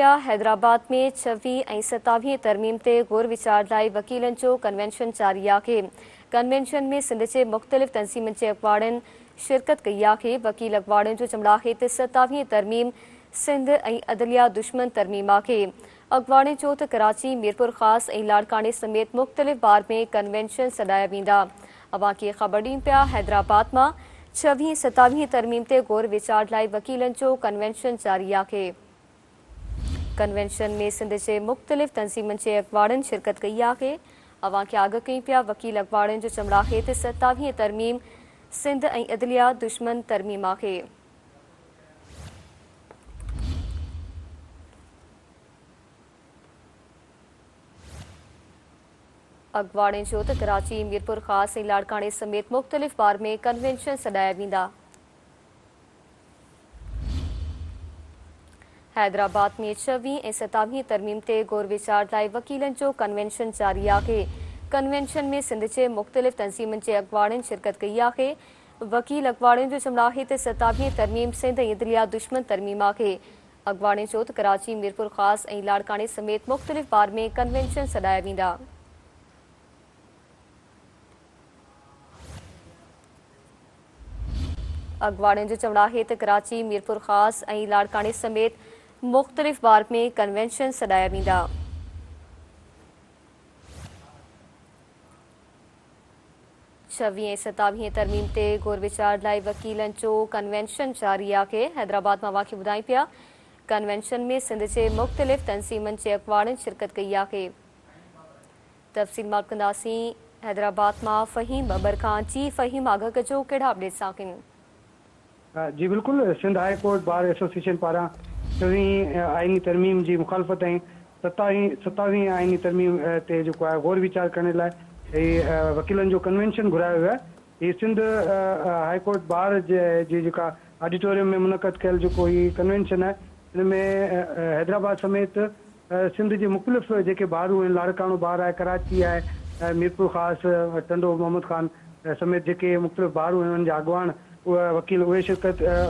हैदराबाद में 26 ऐं 27 तरमीम ते गौर विचार लाइ वकीलनि जो कन्वेंशन जारी आहे। कन्वेंशन में सिंध जे मुख़्तलिफ़ तंज़ीमुनि जे अॻवाड़नि शिरकत कई आहे। वकील अॻवाड़नि जो चवणु आहे त 27 तरमीम सिंध ऐं अदलिया दुश्मन तरमीम आहे। अॻवाड़नि चयो त कराची, मीरपुर ख़ासि ऐं लाड़काने समेत मुख़्तलिफ़ बार में कन्वेंशन सॾाया वेंदा। अवां खे ख़बर ॾियूं पिया हैदराबाद मां 26 27 तरमीम ते गौर विचार लाइ वकीलनि जो कन्वेंशन जारी आहे। कन्वेंशन में सिंध जे मुख़्तलिफ़ तंज़ीमुनि जे अॻवाड़नि शिरकत कई आहे। अवां खे आगाह कई पिया वकील अॻवाड़नि जो चवणु आहे त 27 तरमीम सिंध ऐं अदलिया दुश्मन तरमीम आहे। अॻवाड़नि चयो त कराची, मीरपुर ख़ासि ऐं लाड़काने समेत मुख़्तलिफ़ बार में कन्वेंशन सॾाया वेंदा। हैदराबाद में 26 ऐं 27 तरमीम ते गौर विचार लाइ वकीलनि जो कन्वेंशन जारी आहे। कन्वेंशन में सिंध जे मुख़्तलिफ़ तंज़ीमुनि जे अॻवाड़नि शिरकत कई आहे। वकील अॻवाड़नि जो चवणु आहे त 27 तरमीम सिंध ऐं अदलिया दुश्मन तरमीम आहे। अॻवाड़नि चयो त कराची, मीरपुर ख़ासि ऐं लाड़काने समेत मुख़्तलिफ़ बार में कन्वेंशन सॾाया वेंदा। अॻवाड़नि जो चवणु आहे त कराची, मीरपुर ख़ासि ऐं लाड़काने समेत मुख़्तलिफ़ बार में कन्वेंशन सॾाया वेंदा। छवीह ऐं 27 तरमीम ते गौर विचार लाइ वकीलनि जो कन्वेंशन जारी आहे। हैदराबाद मां वाक़िअ ॿुधाई पिया कन्वेंशन में सिंध जे मुख़्तलिफ़ तंज़ीमुनि जे अॻवाड़नि शिरकत कई आहे। तफ़सील मालूम कंदासीं हैदराबाद मां फ़हीम बबर खां। जी फ़हीम, आगाह कजो कहिड़ा अपडेट्स आहिनि? जी बिल्कुल, Sindh high court bar association पारां 26 आइनी तरमीम की मुखालफ़त ऐं 27 आइनी तरमीम ते जेको आहे गौर विचार करण लाइ वकीलनि जो कन्वेंशन घुरायो वियो आहे। हीउ सिंध हाई कोर्ट बार जी जेका ऑडिटोरियम में मुनक़द कयल जेको हीउ कन्वेंशन आहे, हिन में हैदराबाद समेत सिंध जे मुख़्तलिफ़ जेके बारूं आहिनि, लाड़कानो बार आहे, कराची आहे, मीरपुर ख़ासि, टंडो मोहम्मद ख़ान समेत जेके मुख़्तलिफ़ बारूं आहिनि, उन्हनि जा अॻवान वकील उहे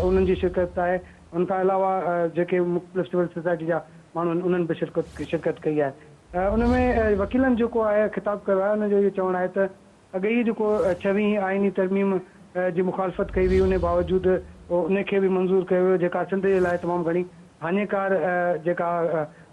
उन्हनि जी शिरकत आहे। उनखां अलावा जेके मुख़्तलिफ़ सिविल सोसाइटी जा माण्हू आहिनि, उन्हनि बि शिरकत कई आहे। उन में वकीलनि जेको आहे ख़िताब कयो आहे, उनजो इहो चवणु आहे त अॻे ई जेको 26 आइनी तरमीम जी मुखालफ़त कई हुई, उन बावजूदि उनखे बि मंज़ूर कयो वियो, जेका सिंध जे लाइ तमामु घणी हानिकार जेका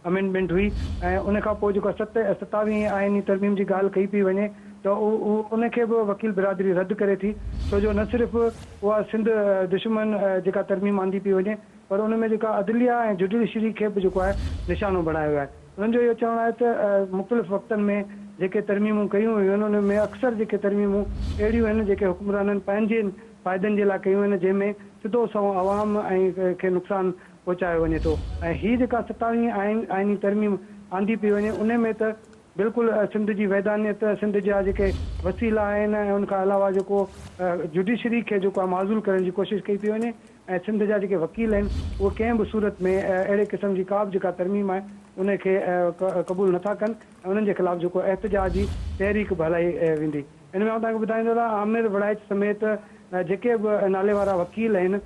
अमेंडमेंट हुई। ऐं उनखां पोइ जेको 27 आइनी तरमीम जी ॻाल्हि कई पई वञे त उनखे बि वकील बिरादरी रद्द करे थी, छो जो न सिर्फ़ु उहा सिंध दुश्मन जेका तरमीम आंदी पई वञे, पर उन में जेका अदलिया ऐं जुडिशरी खे बि जेको आहे निशानो बणायो वियो आहे। उन्हनि जो इहो चवणु आहे त मुख़्तलिफ़ वक़्तनि में जेके तरमीमूं कयूं हुयूं आहिनि, उन में अक्सर जेके तरमीमूं अहिड़ियूं आहिनि जेके हुकुमराननि पंहिंजे फ़ाइदनि जे लाइ कयूं आहिनि, जंहिंमें सिधो सओ आवाम ऐं खे नुक़सानु पहुचायो वञे थो। ऐं हीअ जेका 27 आइनी तरमीम आंदी पई वञे, उन में त बिल्कुलु सिंध जी वैधानियत, सिंध जा जेके वसीला आहिनि, ऐं उनखां अलावा जेको जुडिशरी खे जेको आहे माज़ूल करण जी कोशिशि कई पई वञे। ऐं सिंध जा जेके वकील आहिनि, उहे कंहिं बि सूरत में अहिड़े क़िस्म जी का बि जेका तरमीम आहे उनखे क़बूल नथा कनि, ऐं उन्हनि जे ख़िलाफ़ जेको एहतजाजी तहरीक बि हलाई वेंदी। इन में तव्हांखे ॿुधाईंदो रहां, आमिर वड़ाइच समेत जेके बि नाले वारा वकील आहिनि,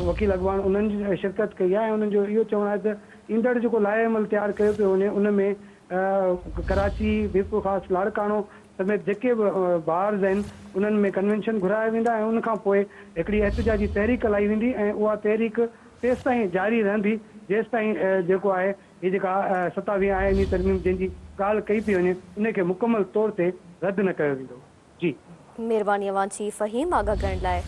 वकील अॻवान, उन्हनि जी शिरकत कई आहे। ऐं उन्हनि जो इहो चवणु आहे त ईंदड़ जेको लाइअमल तयारु कयो पियो वञे, उन में कराची, मीरपुर ख़ासि, लाड़कानो समेत जेके बि बार्स आहिनि, उन्हनि में कन्वेंशन घुराया वेंदा ऐं उनखां पोइ हिकिड़ी एहतजाजी तहरीक हलाई वेंदी। ऐं उहा तहरीक तेसि ताईं जारी रहंदी जेसि ताईं जेको आहे हीअ जेका 27 आइनी तरमीम जंहिंजी ॻाल्हि कई पई वञे, उनखे मुकमल तौर ते रद्द न कयो वेंदो। जी महिरबानी अवां जी फ़हीम, आगाह करण लाइ।